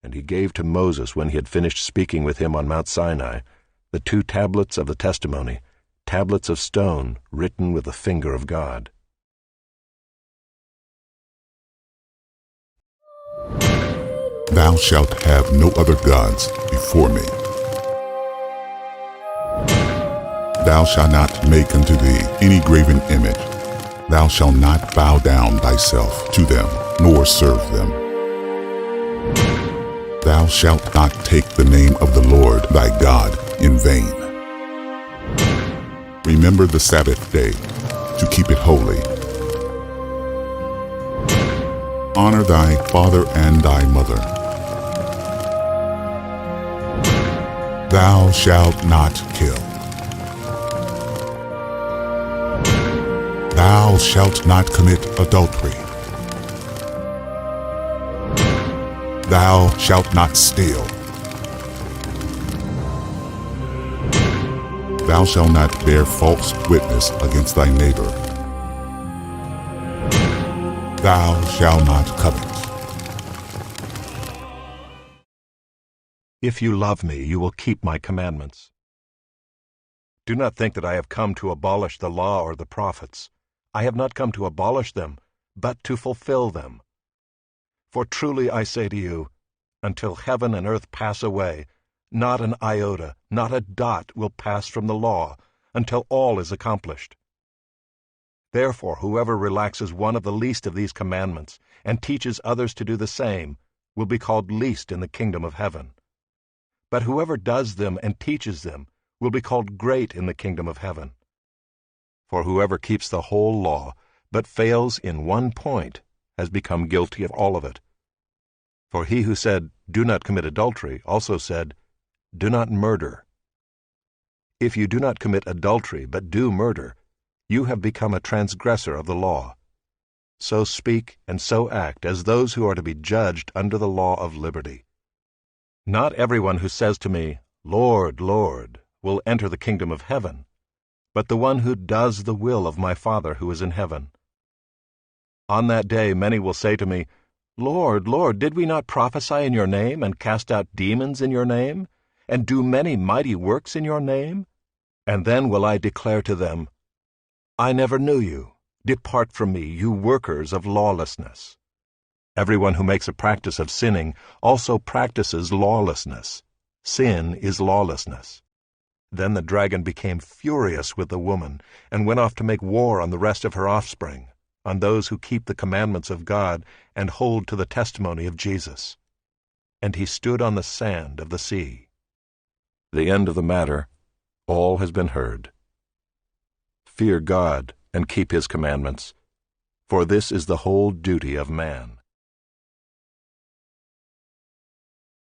And he gave to Moses, when he had finished speaking with him on Mount Sinai, the 2 tablets of the testimony, tablets of stone written with the finger of God. Thou shalt have no other gods before me. Thou shalt not make unto thee any graven image. Thou shalt not bow down thyself to them, nor serve them. Thou shalt not take the name of the Lord thy God in vain. Remember the Sabbath day, to keep it holy. Honor thy father and thy mother. Thou shalt not kill. Thou shalt not commit adultery. Thou shalt not steal. Thou shalt not bear false witness against thy neighbor. Thou shalt not covet. If you love me, you will keep my commandments. Do not think that I have come to abolish the law or the prophets. I have not come to abolish them, but to fulfill them. For truly I say to you, until heaven and earth pass away, not an iota, not a dot will pass from the law, until all is accomplished. Therefore, whoever relaxes one of the least of these commandments, and teaches others to do the same, will be called least in the kingdom of heaven. But whoever does them and teaches them will be called great in the kingdom of heaven. For whoever keeps the whole law, but fails in one point, has become guilty of all of it. For he who said, "Do not commit adultery," also said, "Do not murder." If you do not commit adultery, but do murder, you have become a transgressor of the law. So speak and so act as those who are to be judged under the law of liberty. Not everyone who says to me, "Lord, Lord," will enter the kingdom of heaven, but the one who does the will of my Father who is in heaven. On that day many will say to me, "Lord, Lord, did we not prophesy in your name, and cast out demons in your name, and do many mighty works in your name?" And then will I declare to them, "I never knew you. Depart from me, you workers of lawlessness." Everyone who makes a practice of sinning also practices lawlessness. Sin is lawlessness. Then the dragon became furious with the woman, and went off to make war on the rest of her offspring, on those who keep the commandments of God and hold to the testimony of Jesus. And he stood on the sand of the sea. The end of the matter, all has been heard. Fear God and keep his commandments, for this is the whole duty of man.